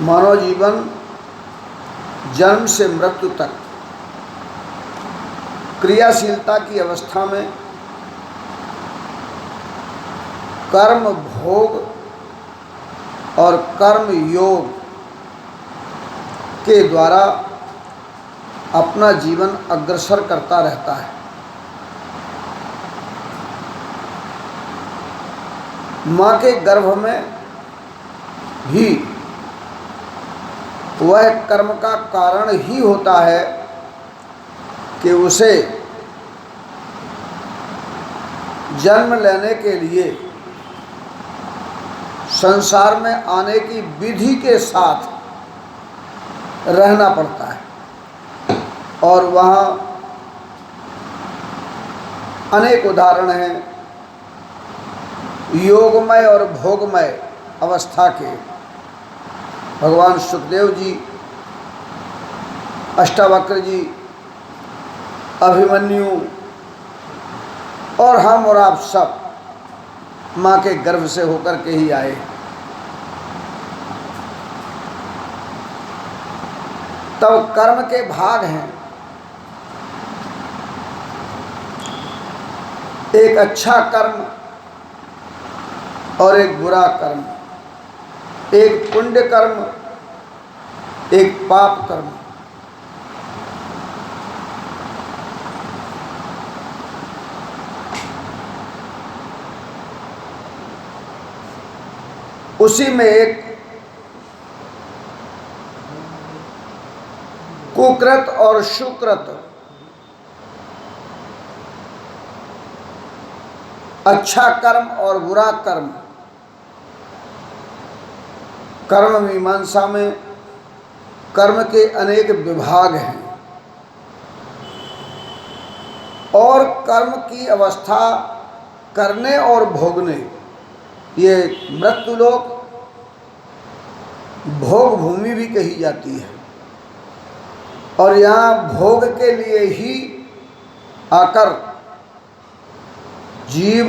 मानव जीवन जन्म से मृत्यु तक क्रियाशीलता की अवस्था में कर्म भोग और कर्म योग के द्वारा अपना जीवन अग्रसर करता रहता है। माँ के गर्भ में भी वह कर्म का कारण ही होता है कि उसे जन्म लेने के लिए संसार में आने की विधि के साथ रहना पड़ता है। और वहाँ अनेक उदाहरण हैं योगमय और भोगमय अवस्था के। भगवान सुखदेव जी, अष्टावक्र जी, अभिमन्यु और हम और आप सब माँ के गर्भ से होकर के ही आए। तब कर्म के भाग हैं, एक अच्छा कर्म और एक बुरा कर्म, एक पुण्य कर्म, एक पाप कर्म। उसी में एक कुकृत और सुकृत, अच्छा कर्म और बुरा कर्म। कर्म मीमांसा में कर्म के अनेक विभाग हैं और कर्म की अवस्था करने और भोगने, ये मृत्युलोक भोग भूमि भी कही जाती है। और यहाँ भोग के लिए ही आकर जीव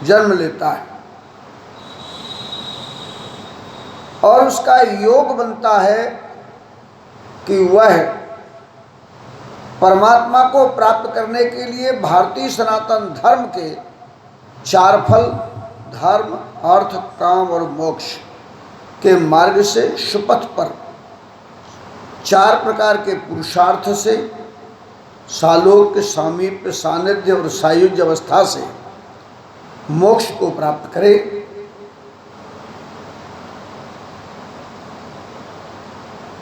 जन्म लेता है और उसका योग बनता है कि वह परमात्मा को प्राप्त करने के लिए भारतीय सनातन धर्म के चार फल धर्म, अर्थ, काम और मोक्ष के मार्ग से सुपथ पर चार प्रकार के पुरुषार्थ से सालोक्य, सामीप्य, सानिध्य और सायुज्य अवस्था से मोक्ष को प्राप्त करे।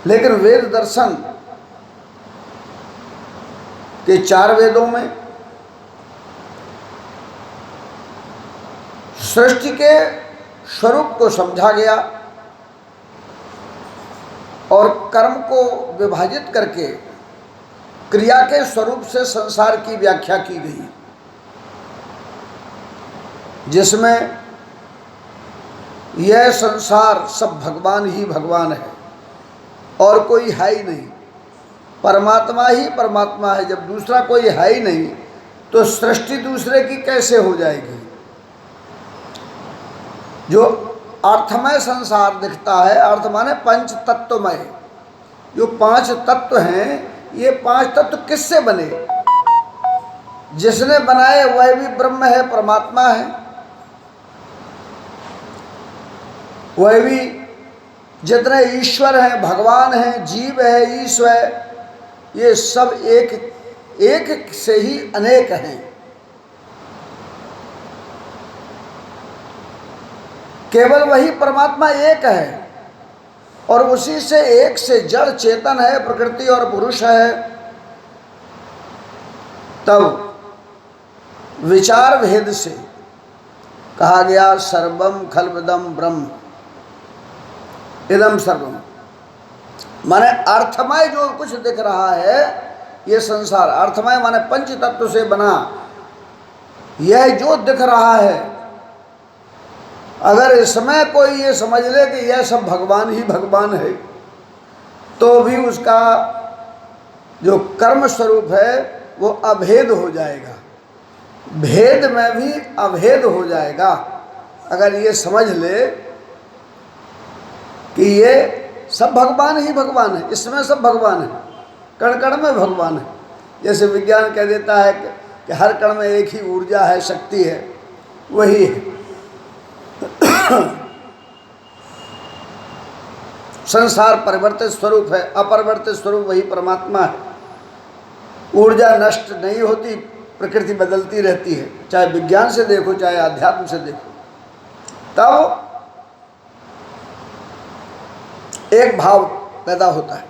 लेकिन वेद दर्शन के चार वेदों में सृष्टि के स्वरूप को समझा गया और कर्म को विभाजित करके क्रिया के स्वरूप से संसार की व्याख्या की गई, जिसमें यह संसार सब भगवान ही भगवान है और कोई है ही नहीं, परमात्मा ही परमात्मा है। जब दूसरा कोई है ही नहीं तो सृष्टि दूसरे की कैसे हो जाएगी। जो अर्थमय संसार दिखता है, अर्थ माने पंच तत्वमय, जो पांच तत्व हैं, ये पांच तत्व किससे बने? जिसने बनाए वह भी ब्रह्म है, परमात्मा है। वह भी जितने ईश्वर हैं, भगवान हैं, जीव है, ईश्वर, ये सब एक से ही अनेक हैं। केवल वही परमात्मा एक है और उसी से एक से जड़ चेतन है, प्रकृति और पुरुष है। तब विचार भेद से कहा गया सर्वम खल्विदम ब्रह्म इदम सर्वम, माने अर्थमय जो कुछ दिख रहा है ये संसार, अर्थमय माने पंच तत्व से बना यह जो दिख रहा है, अगर इसमें कोई ये समझ ले कि यह सब भगवान ही भगवान है तो भी उसका जो कर्म स्वरूप है वो अभेद हो जाएगा, भेद में भी अभेद हो जाएगा। अगर ये समझ ले कि ये सब भगवान ही भगवान है, इसमें सब भगवान है, कण कण में भगवान है। जैसे विज्ञान कह देता है कि हर कण में एक ही ऊर्जा है, शक्ति है, वही है। संसार परिवर्तित स्वरूप है, अपरिवर्तित स्वरूप वही परमात्मा है। ऊर्जा नष्ट नहीं होती, प्रकृति बदलती रहती है, चाहे विज्ञान से देखो चाहे आध्यात्म से देखो। तब एक भाव पैदा होता है।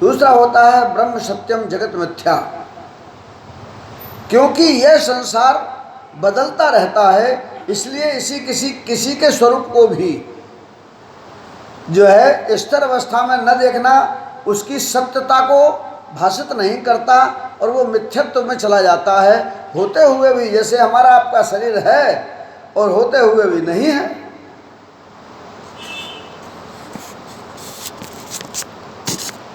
दूसरा होता है ब्रह्म सत्यम जगत मिथ्या। क्योंकि यह संसार बदलता रहता है, इसलिए किसी के स्वरूप को भी जो है स्थिर अवस्था में न देखना उसकी सत्यता को भाषित नहीं करता और वो मिथ्यत्व में चला जाता है, होते हुए भी। जैसे हमारा आपका शरीर है और होते हुए भी नहीं है।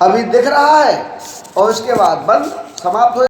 अभी दिख रहा है और उसके बाद बंद, समाप्त हो